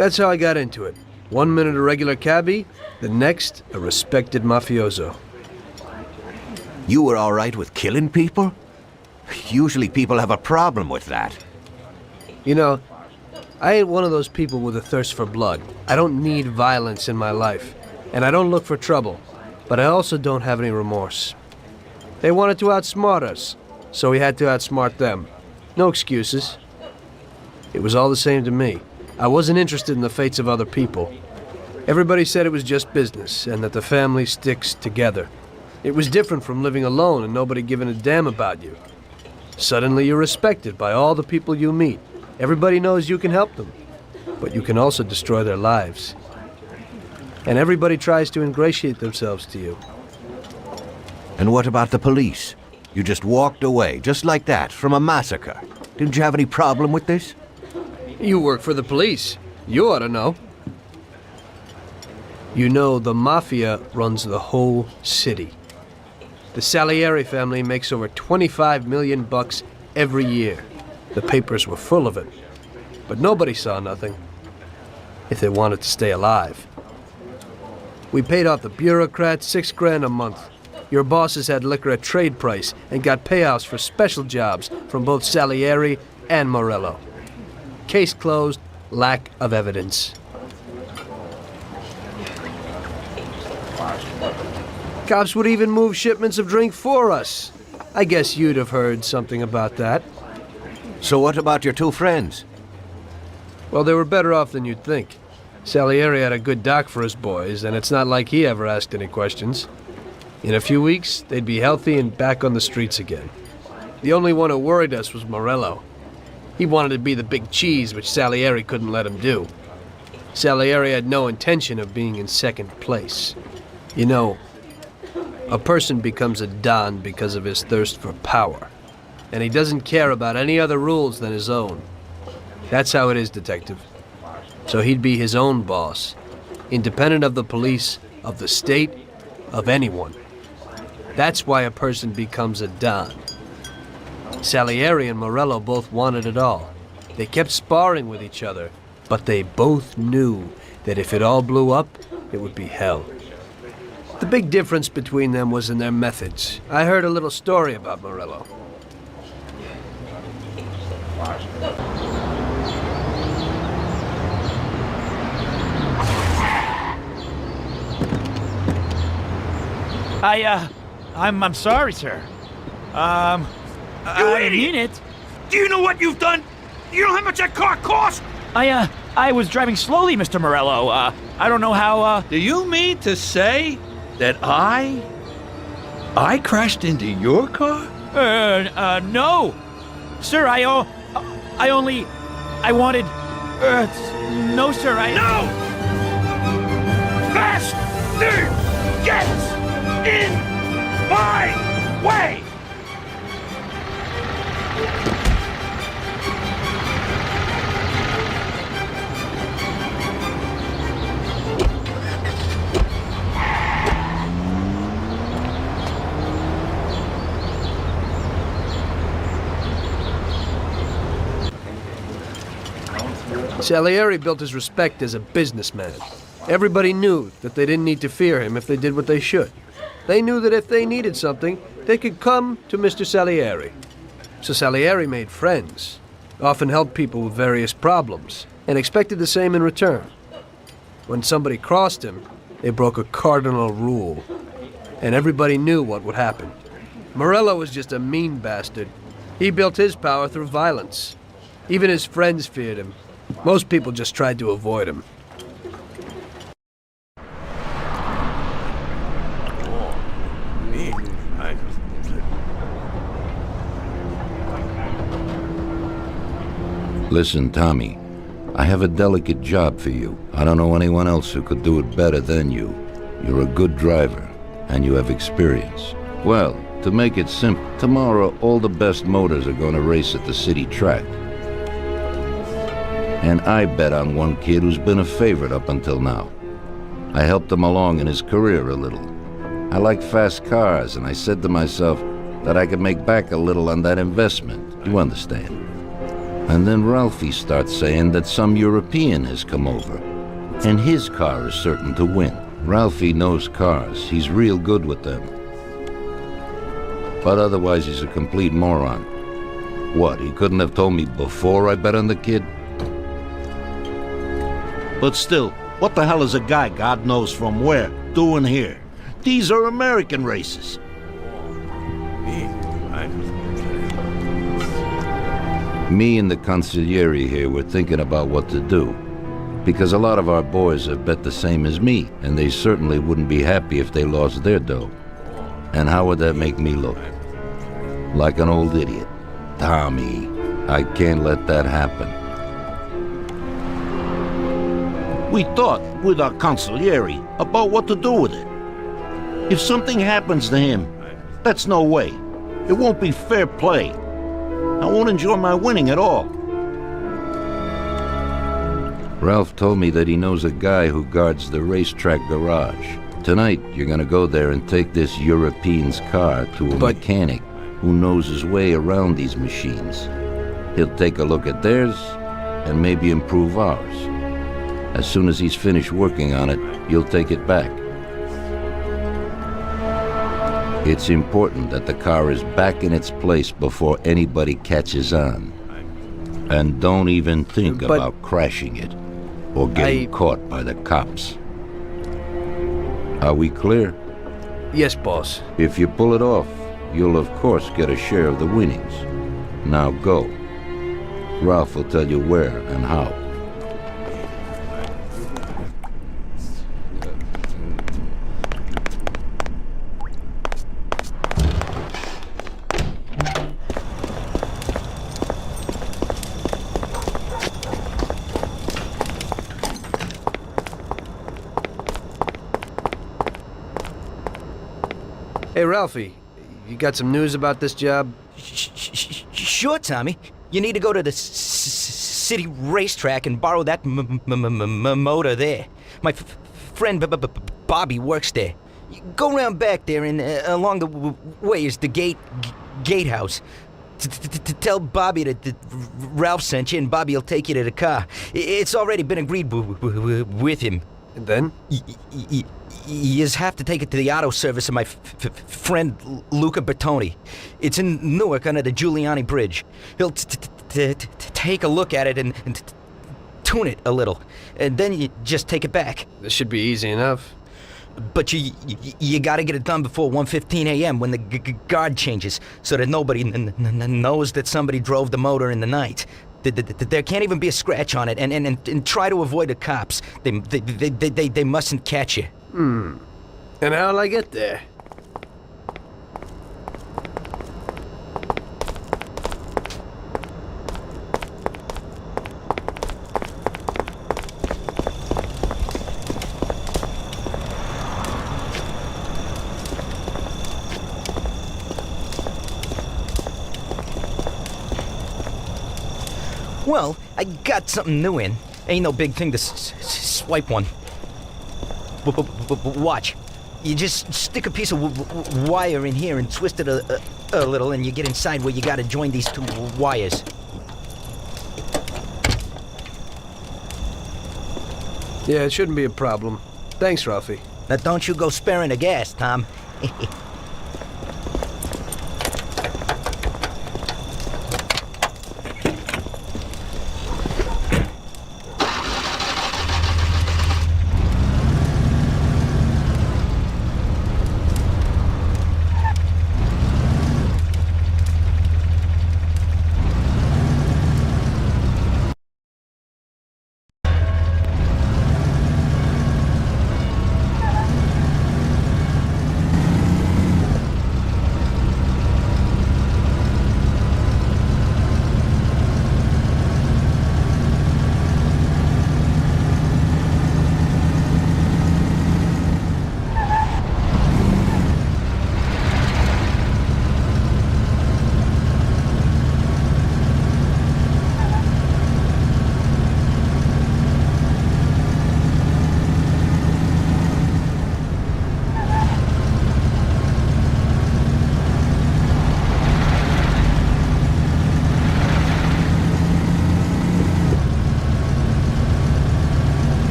That's how I got into it. 1 minute a regular cabbie, the next a respected mafioso. You were all right with killing people? Usually people have a problem with that. You know, I ain't one of those people with a thirst for blood. I don't need violence in my life, and I don't look for trouble, but I also don't have any remorse. They wanted to outsmart us, so we had to outsmart them. No excuses. It was all the same to me. I wasn't interested in the fates of other people. Everybody said it was just business, and that the family sticks together. It was different from living alone and nobody giving a damn about you. Suddenly you're respected by all the people you meet. Everybody knows you can help them, but you can also destroy their lives. And everybody tries to ingratiate themselves to you. And what about the police? You just walked away, just like that, from a massacre. Didn't you have any problem with this? You work for the police. You ought to know. You know, the Mafia runs the whole city. The Salieri family makes over 25 million bucks every year. The papers were full of it. But nobody saw nothing, if they wanted to stay alive. We paid off the bureaucrats $6 grand a month. Your bosses had liquor at trade price and got payouts for special jobs from both Salieri and Morello. Case closed, lack of evidence. Cops would even move shipments of drink for us. I guess you'd have heard something about that. So what about your two friends? Well, they were better off than you'd think. Salieri had a good doc for his boys, and it's not like he ever asked any questions. In a few weeks, they'd be healthy and back on the streets again. The only one who worried us was Morello. He wanted to be the big cheese, which Salieri couldn't let him do. Salieri had no intention of being in second place. You know, a person becomes a Don because of his thirst for power, and he doesn't care about any other rules than his own. That's how it is, Detective. So he'd be his own boss, independent of the police, of the state, of anyone. That's why a person becomes a Don. Salieri and Morello both wanted it all. They kept sparring with each other, but they both knew that if it all blew up, it would be hell. The big difference between them was in their methods. I heard a little story about Morello. I'm sorry, sir. I idiot! mean it. Do you know what you've done? You know how much that car cost? I was driving slowly, Mr. Morello. I don't know how, Do you mean to say that I crashed into your car? no. Sir, I wanted, no, sir, No! Faster! Get in my way! Salieri built his respect as a businessman. Everybody knew that they didn't need to fear him if they did what they should. They knew that if they needed something, they could come to Mr. Salieri. So Salieri made friends, often helped people with various problems, and expected the same in return. When somebody crossed him, they broke a cardinal rule, and everybody knew what would happen. Morello was just a mean bastard. He built his power through violence. Even his friends feared him. Most people just tried to avoid him. Listen, Tommy, I have a delicate job for you. I don't know anyone else who could do it better than you. You're a good driver, and you have experience. Well, to make it simple, tomorrow all the best motors are going to race at the city track. And I bet on one kid who's been a favorite up until now. I helped him along in his career a little. I like fast cars, and I said to myself that I could make back a little on that investment. You understand? And then Ralphie starts saying that some European has come over, and his car is certain to win. Ralphie knows cars. He's real good with them. But otherwise, he's a complete moron. What, he couldn't have told me before I bet on the kid? But still, what the hell is a guy, God knows from where, doing here? These are American races. Me and the consigliere here were thinking about what to do. Because a lot of our boys have bet the same as me, and they certainly wouldn't be happy if they lost their dough. And how would that make me look? Like an old idiot. Tommy, I can't let that happen. We thought, with our consigliere, about what to do with it. If something happens to him, that's no way. It won't be fair play. I won't enjoy my winning at all. Ralph told me that he knows a guy who guards the racetrack garage. Tonight, you're gonna go there and take this European's car to a mechanic who knows his way around these machines. He'll take a look at theirs and maybe improve ours. As soon as he's finished working on it, you'll take it back. It's important that the car is back in its place before anybody catches on. And don't even think about crashing it or getting caught by the cops. Are we clear? Yes, boss. If you pull it off, you'll of course get a share of the winnings. Now go. Ralph will tell you where and how. Hey, Ralphie, you got some news about this job? Sure, Tommy. You need to go to the city racetrack and borrow that motor there. My friend Bobby works there. You go around back there, and along the way is the gatehouse. Tell Bobby that Ralph sent you, and Bobby will take you to the car. It's already been agreed with him. And then? You just have to take it to the auto service of my friend Luca Bertoni. It's in Newark under the Giuliani Bridge. He'll take a look at it and tune it a little. And then you just take it back. This should be easy enough. But you gotta get it done before 1:15 a.m. when the guard changes, so that nobody knows that somebody drove the motor in the night. There can't even be a scratch on it, and try to avoid the cops. They mustn't catch you. And how'll I get there? Well, I got something new in. Ain't no big thing to swipe one. Watch. You just stick a piece of wire in here and twist it a little, and you get inside where you gotta join these two wires. Yeah, it shouldn't be a problem. Thanks, Ralphie. Now don't you go sparing the gas, Tom.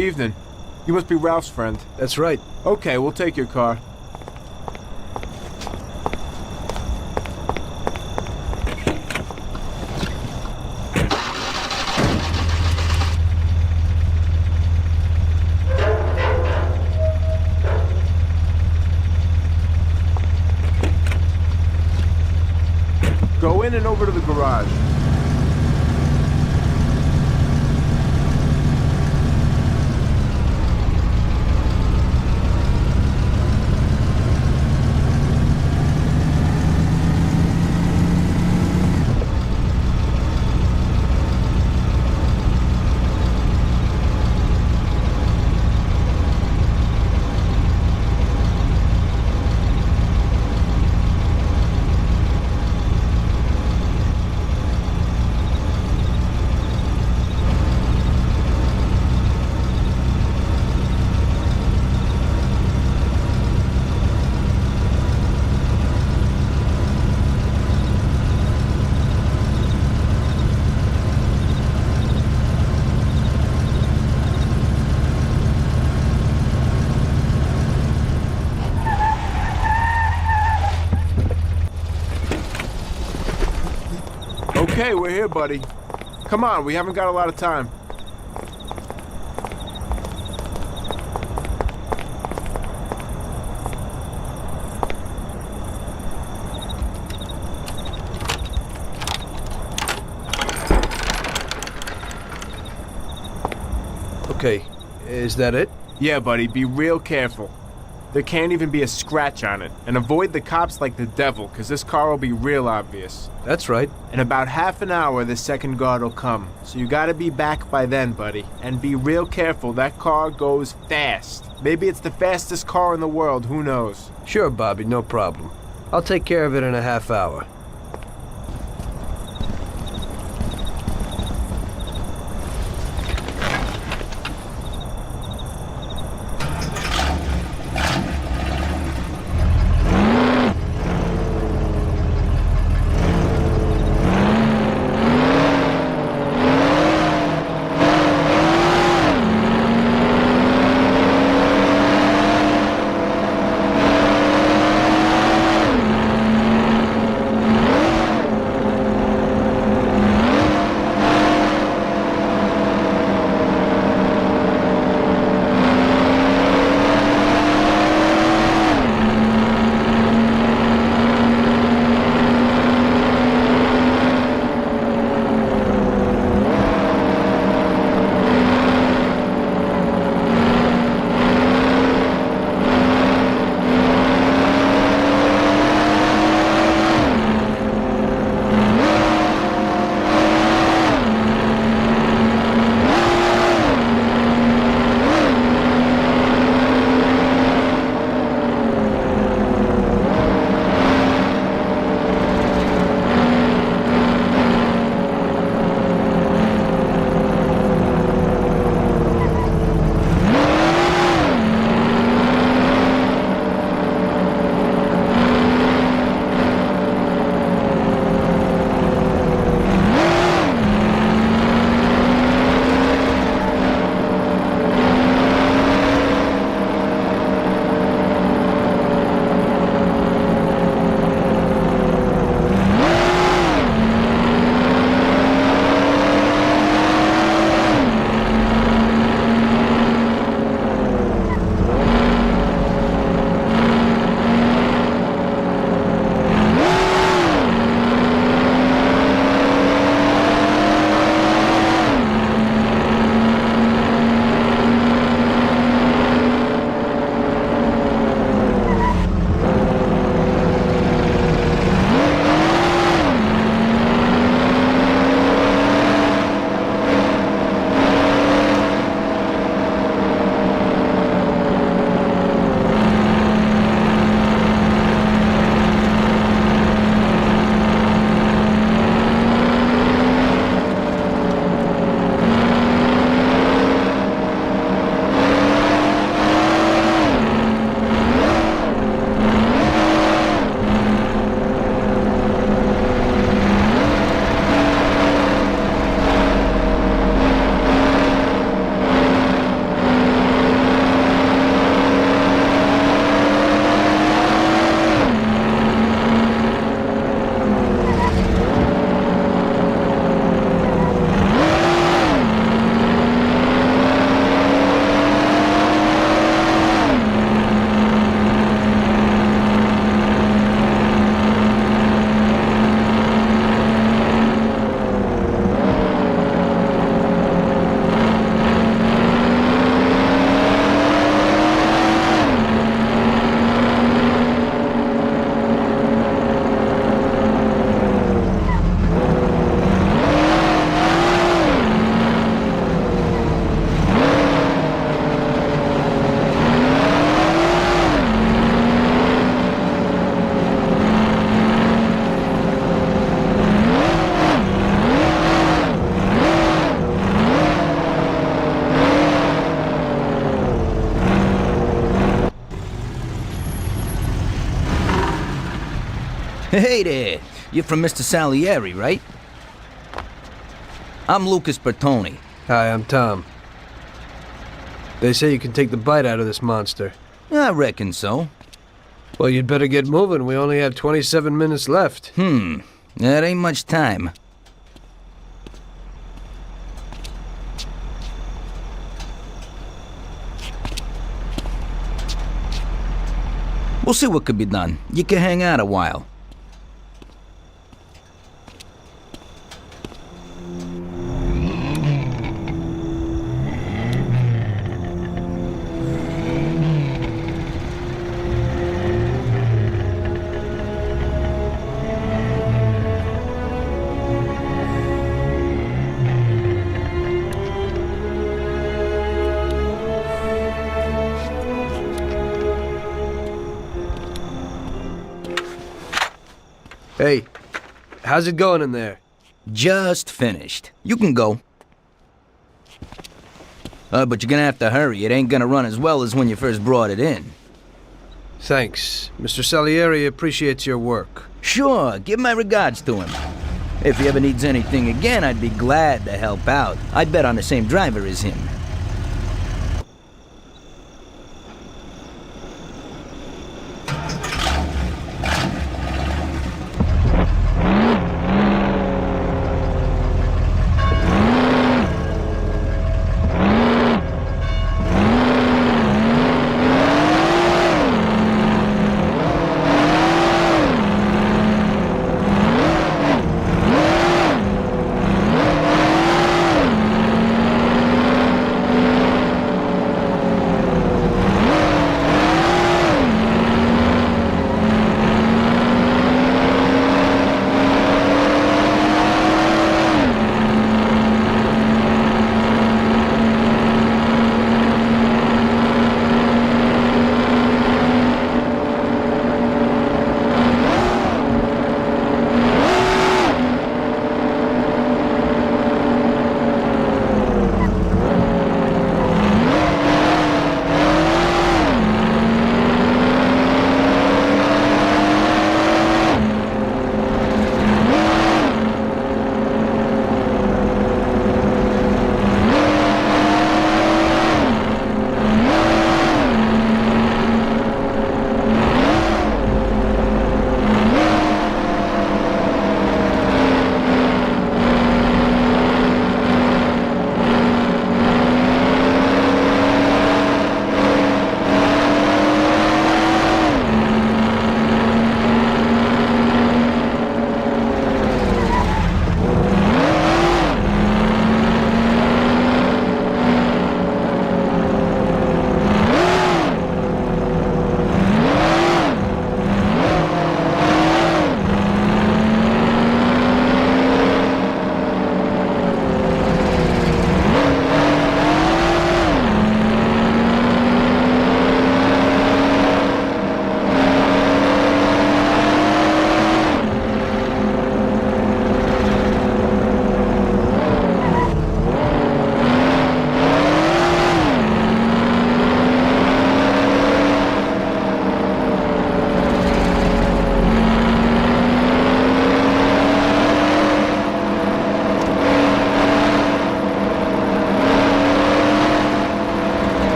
Evening. You must be Ralph's friend. That's right. Okay, we'll take your car. Go in and over to the garage. Okay, we're here, buddy. Come on, we haven't got a lot of time. Okay, is that it? Yeah, buddy, be real careful. There can't even be a scratch on it. And avoid the cops like the devil, because this car will be real obvious. That's right. In about half an hour, the second guard will come. So you gotta be back by then, buddy. And be real careful, that car goes fast. Maybe it's the fastest car in the world, who knows? Sure, Bobby, no problem. I'll take care of it in a half hour. Hey there. You're from Mr. Salieri, right? I'm Lucas Bertoni. Hi, I'm Tom. They say you can take the bite out of this monster. I reckon so. Well, you'd better get moving. We only have 27 minutes left. That ain't much time. We'll see what could be done. You can hang out a while. Hey, how's it going in there? Just finished. You can go. But you're gonna have to hurry. It ain't gonna run as well as when you first brought it in. Thanks. Mr. Salieri appreciates your work. Sure, give my regards to him. If he ever needs anything again, I'd be glad to help out. I bet on the same driver as him.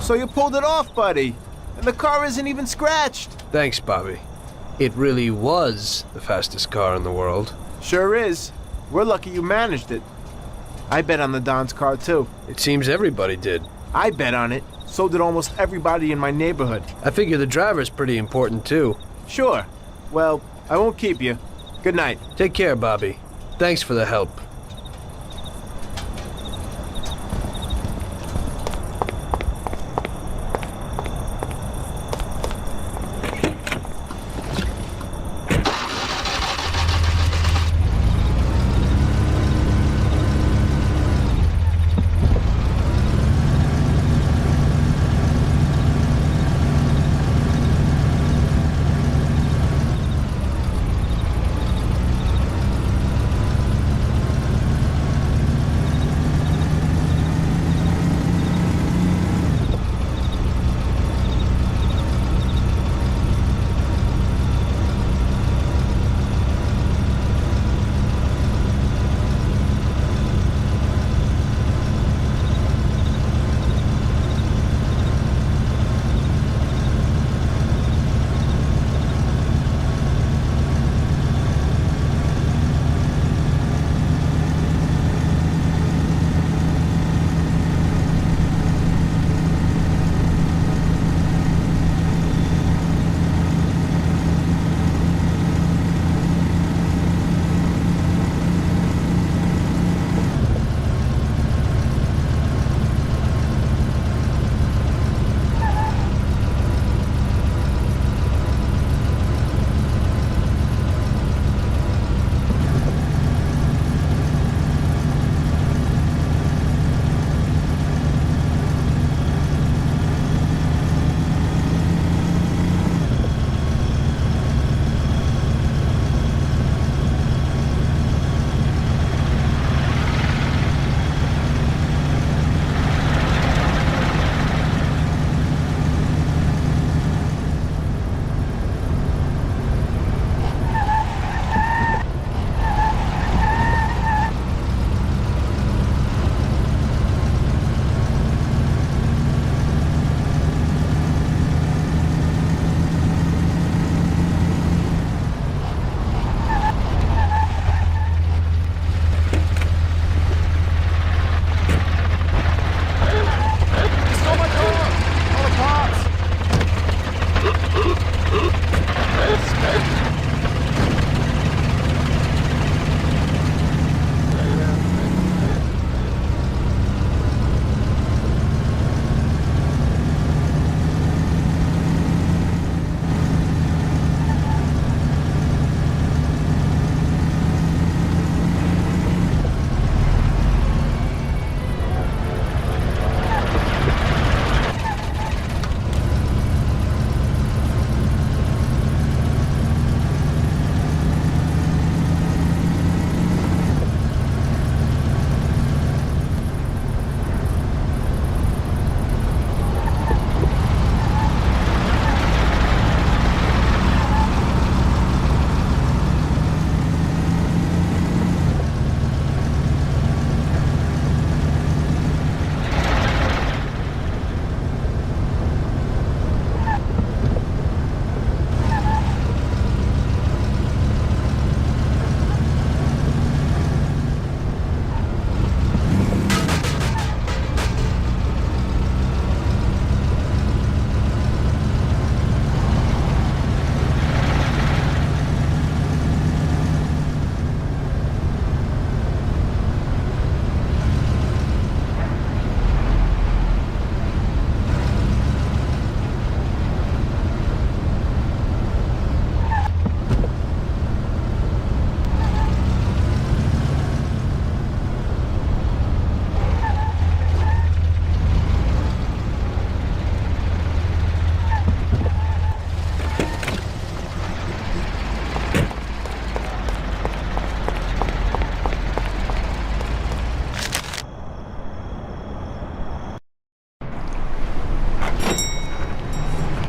So you pulled it off, buddy. And the car isn't even scratched. Thanks, Bobby. It really was the fastest car in the world. Sure is. We're lucky you managed it. I bet on the Don's car, too. It seems everybody did. I bet on it. So did almost everybody in my neighborhood. I figure the driver's pretty important, too. Sure. Well, I won't keep you. Good night. Take care, Bobby. Thanks for the help.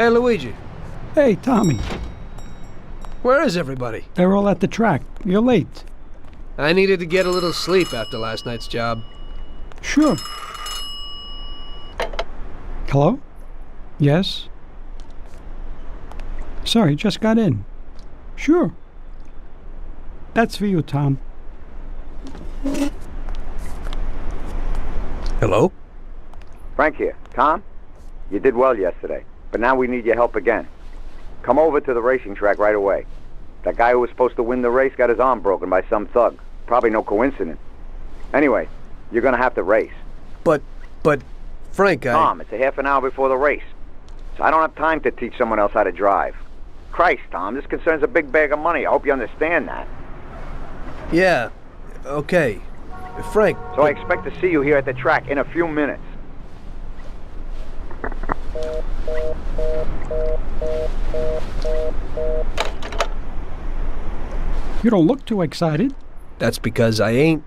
Hey, Luigi. Hey, Tommy. Where is everybody? They're all at the track. You're late. I needed to get a little sleep after last night's job. Sure. Hello? Yes? Sorry, just got in. Sure. That's for you, Tom. Hello? Frank here. Tom? You did well yesterday, but now we need your help again. Come over to the racing track right away. That guy who was supposed to win the race got his arm broken by some thug. Probably no coincidence. Anyway, you're gonna have to race. But, Frank, Tom, it's a half an hour before the race. So I don't have time to teach someone else how to drive. Christ, Tom, this concerns a big bag of money. I hope you understand that. Yeah, okay. Frank... So I expect to see you here at the track in a few minutes. You don't look too excited. That's because I ain't.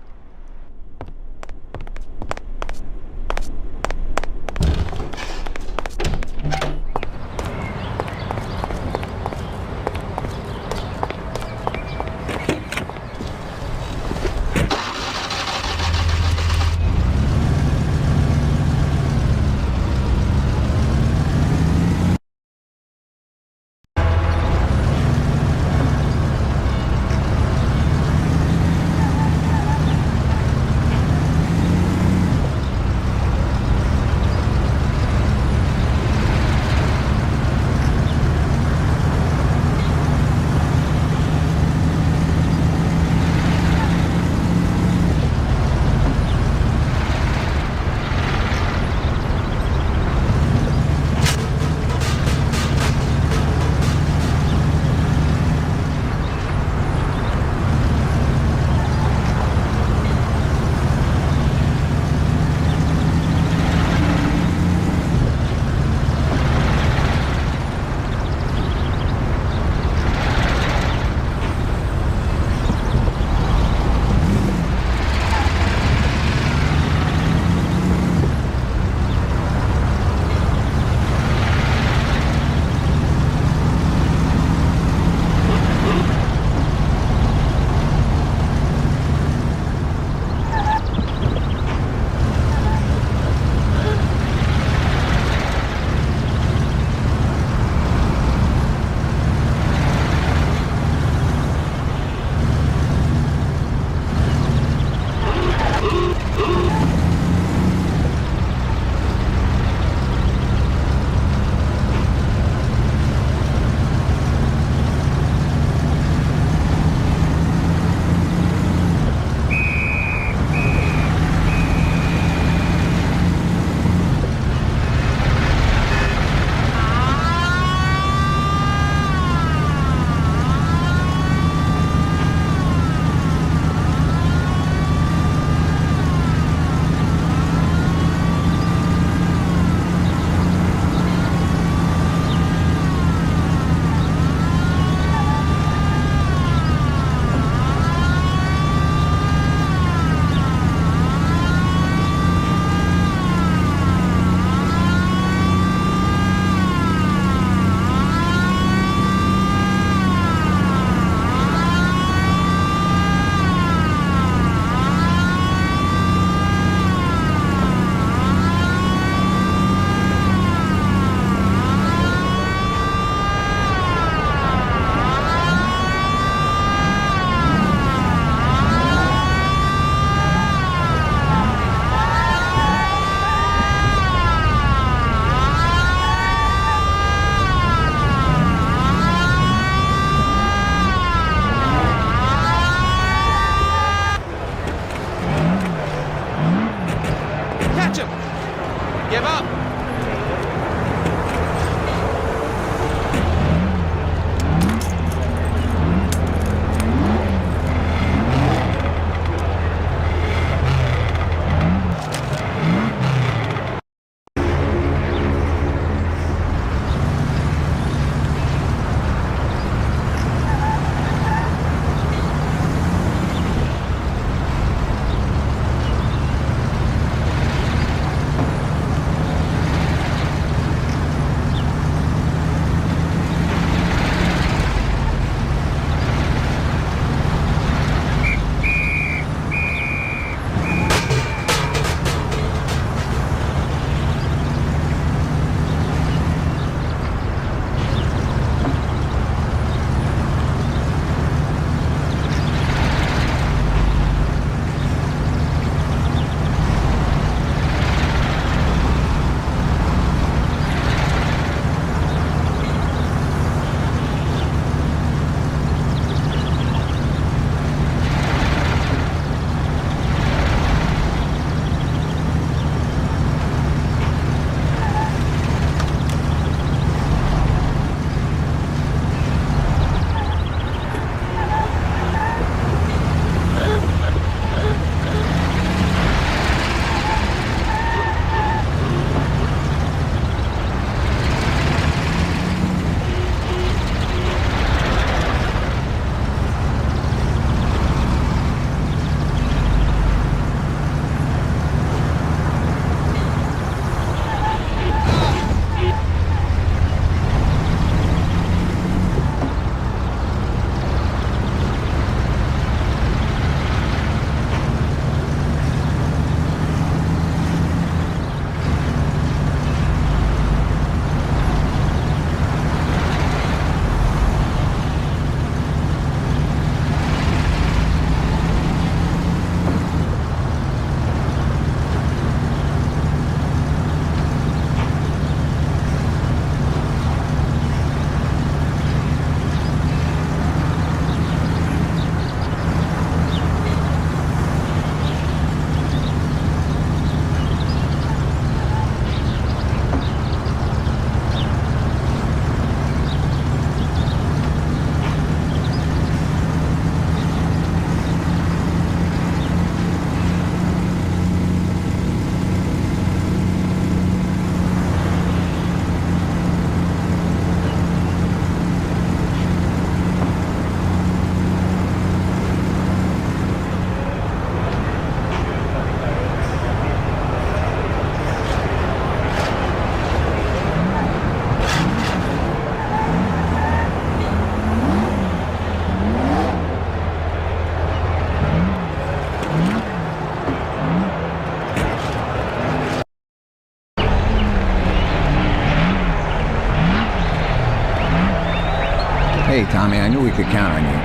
Hey, Tommy, I knew we could count on you.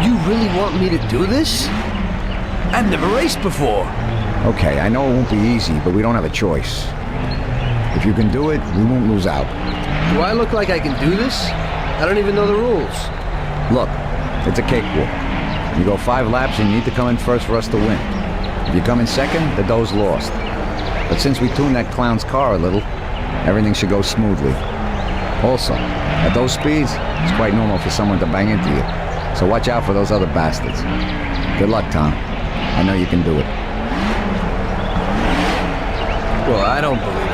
You really want me to do this? I've never raced before. Okay, I know it won't be easy, but we don't have a choice. If you can do it, we won't lose out. Do I look like I can do this? I don't even know the rules. Look, it's a cakewalk. You go 5 laps and you need to come in first for us to win. If you come in second, the dough's lost. But since we tuned that clown's car a little, everything should go smoothly. Also, at those speeds, it's quite normal for someone to bang into you. So watch out for those other bastards. Good luck, Tom. I know you can do it. Well, I don't believe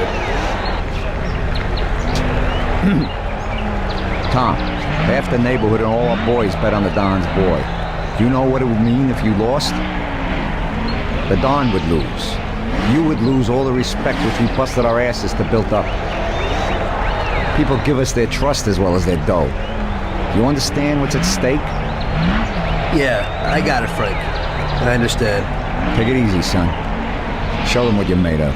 it. Tom, half the neighborhood and all our boys bet on the Don's boy. Do you know what it would mean if you lost? The Don would lose. You would lose all the respect which we busted our asses to build up. People give us their trust as well as their dough. You understand what's at stake? Yeah, I got it, Frank. I understand. Take it easy, son. Show them what you're made of.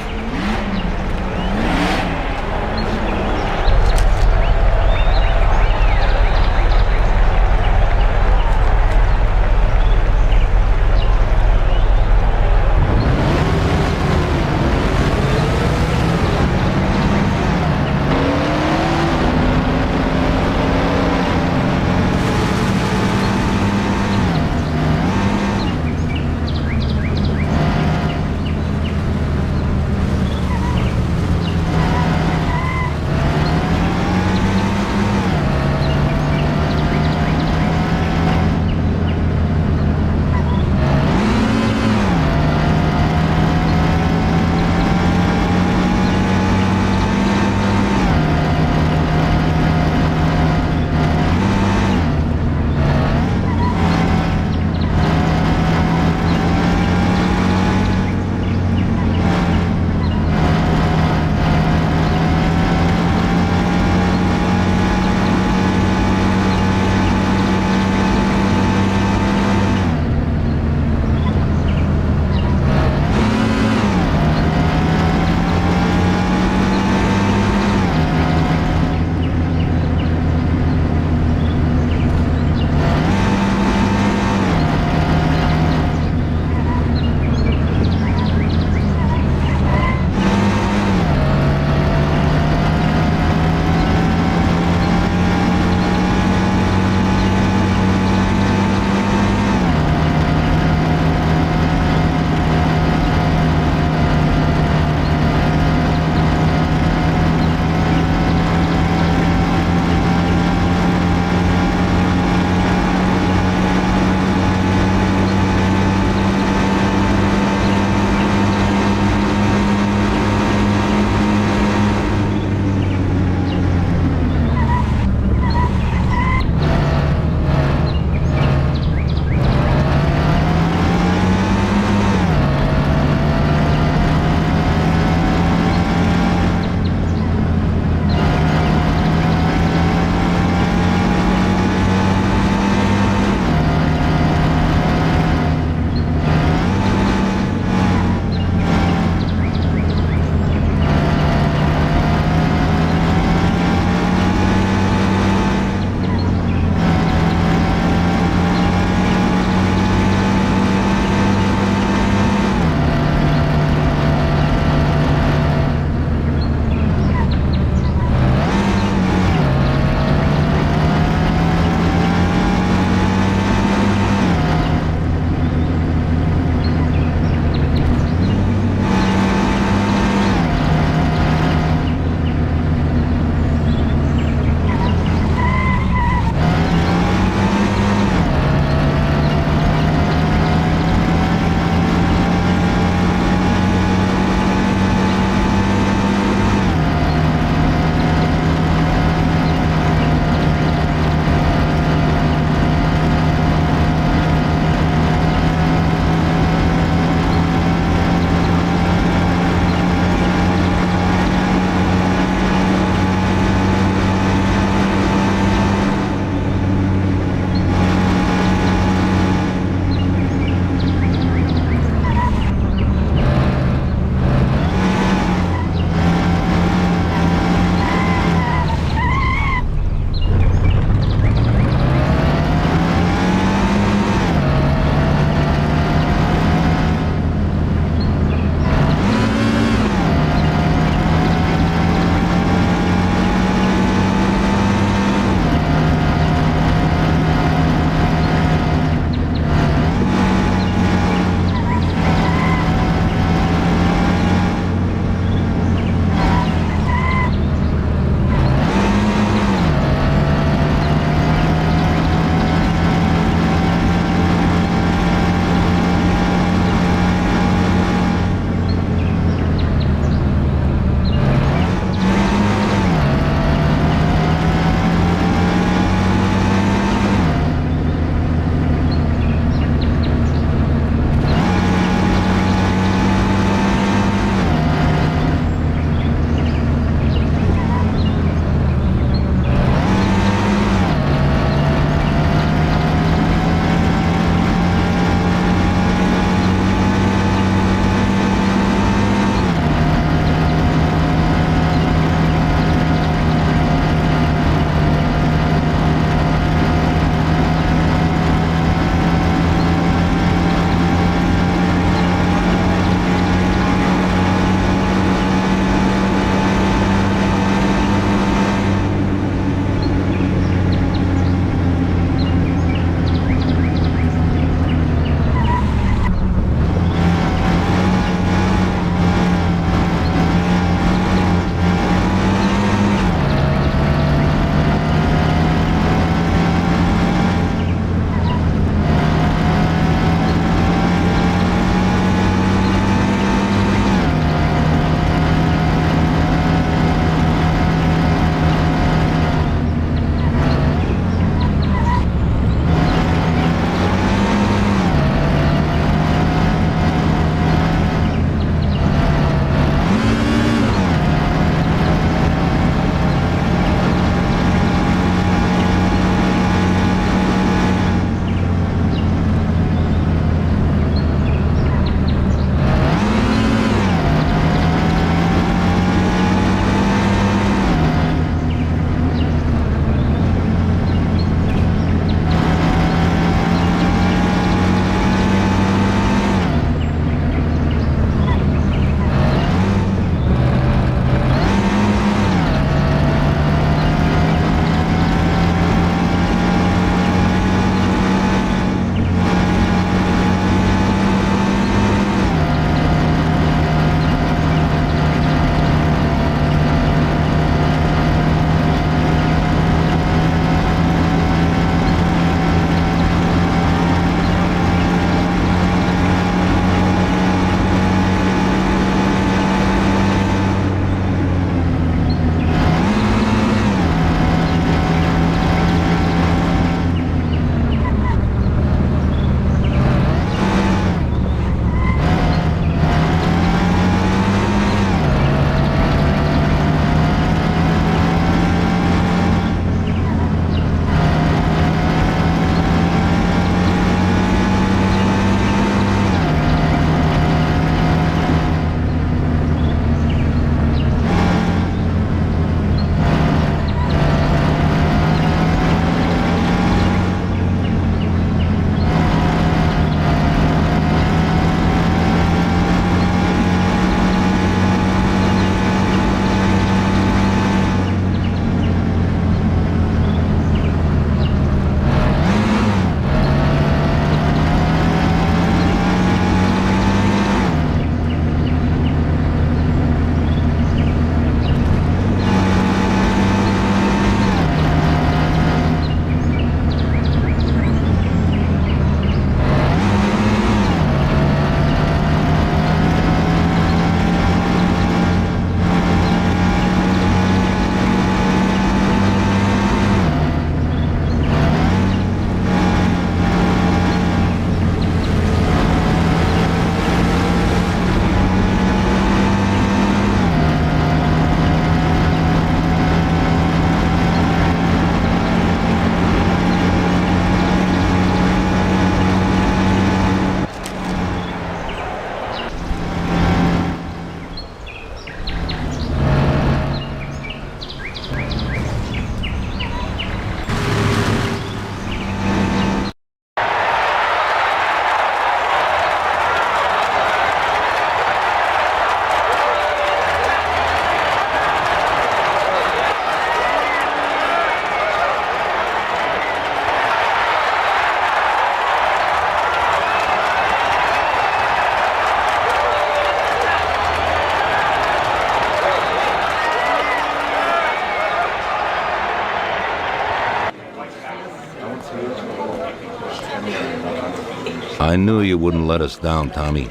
I knew you wouldn't let us down, Tommy.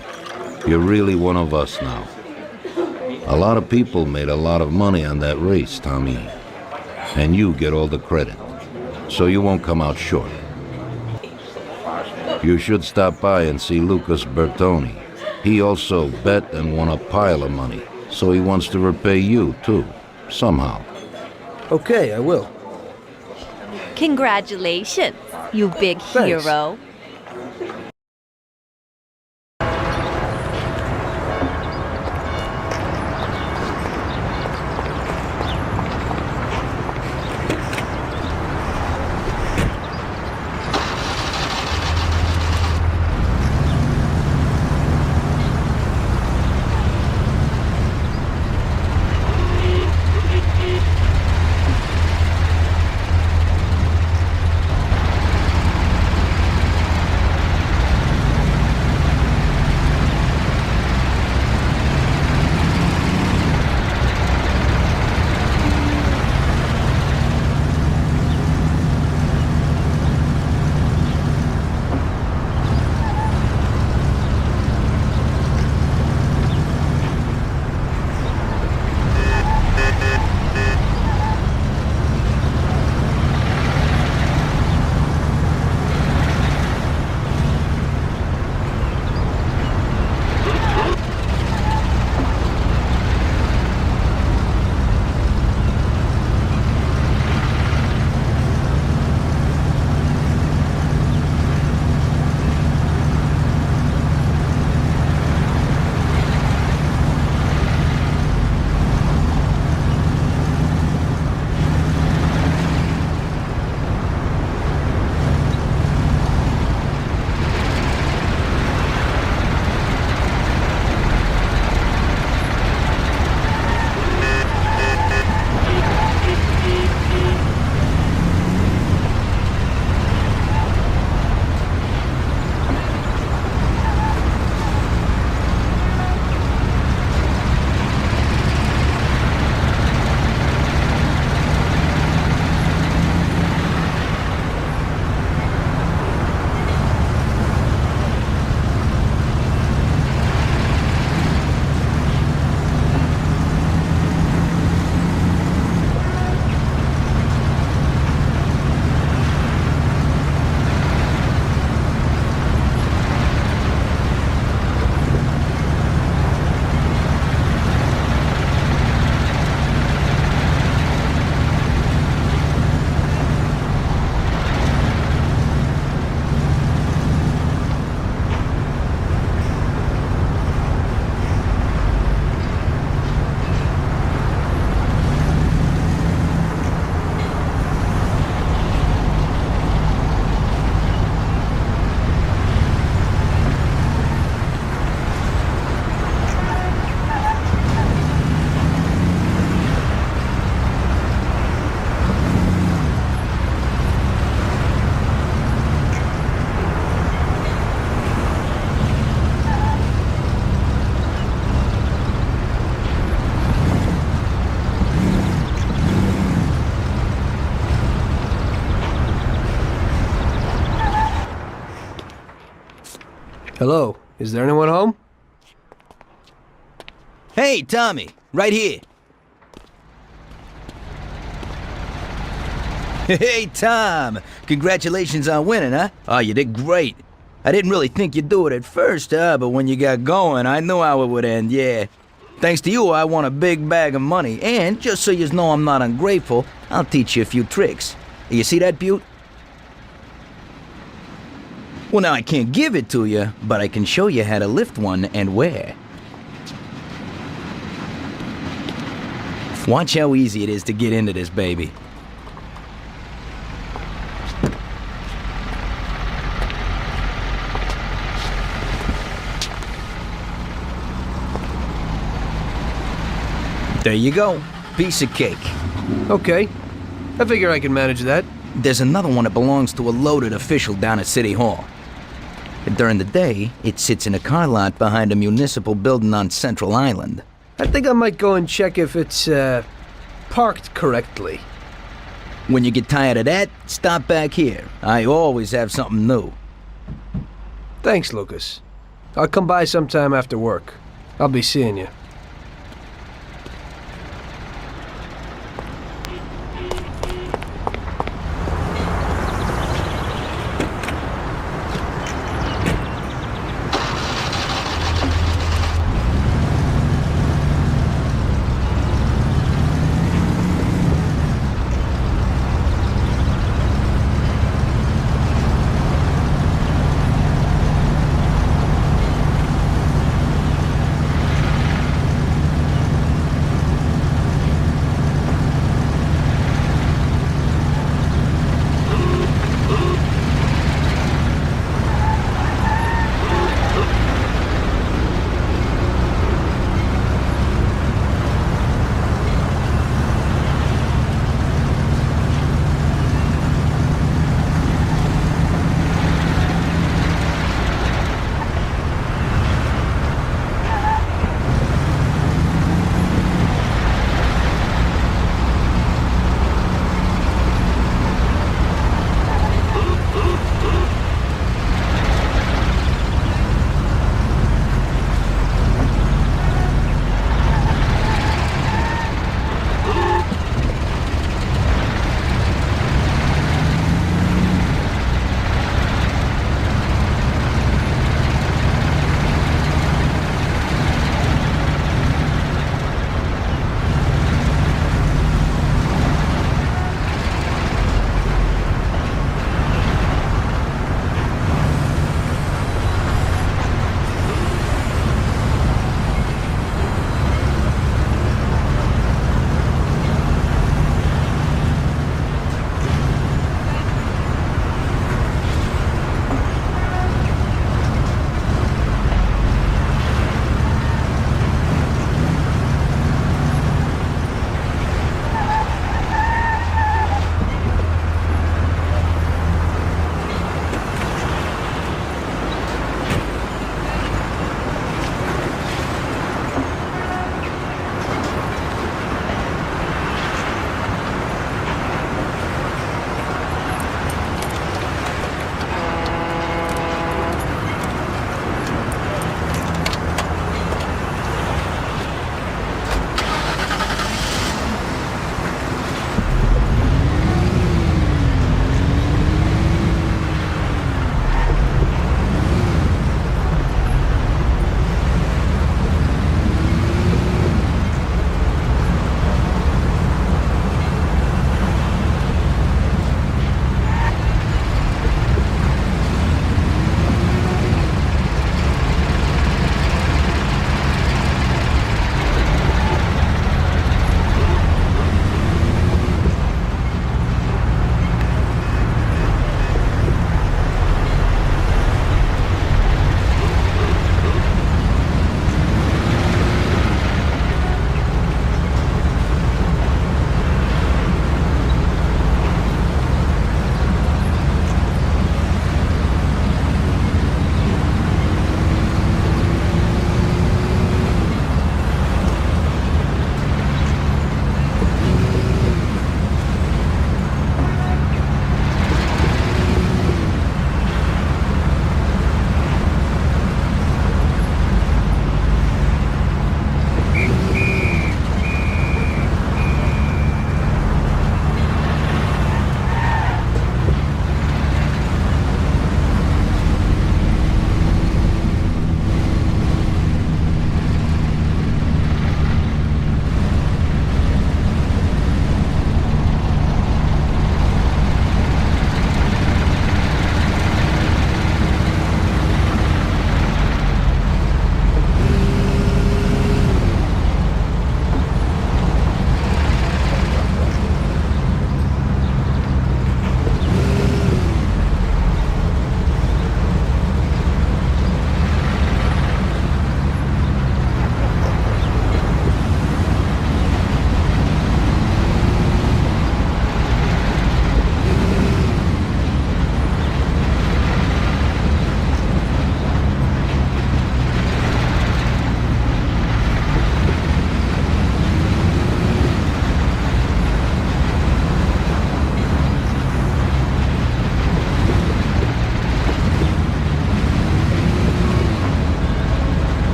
You're really one of us now. A lot of people made a lot of money on that race, Tommy. And you get all the credit. So you won't come out short. You should stop by and see Lucas Bertoni. He also bet and won a pile of money. So he wants to repay you, too. Somehow. Okay, I will. Congratulations, you big Thanks. hero. Hello, is there anyone home? Hey, Tommy, right here. Hey, Tom, congratulations on winning, huh? Oh, you did great. I didn't really think you'd do it at first, but when you got going, I knew how it would end, yeah. Thanks to you, I won a big bag of money, and just so you know I'm not ungrateful, I'll teach you a few tricks. You see that, Butte? Well, now I can't give it to you, but I can show you how to lift one and where. Watch how easy it is to get into this baby. There you go. Piece of cake. Okay. I figure I can manage that. There's another one that belongs to a loaded official down at City Hall. During the day, it sits in a car lot behind a municipal building on Central Island. I think I might go and check if it's, parked correctly. When you get tired of that, stop back here. I always have something new. Thanks, Lucas. I'll come by sometime after work. I'll be seeing you.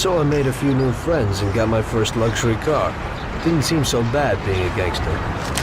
So I made a few new friends and got my first luxury car. Didn't seem so bad being a gangster.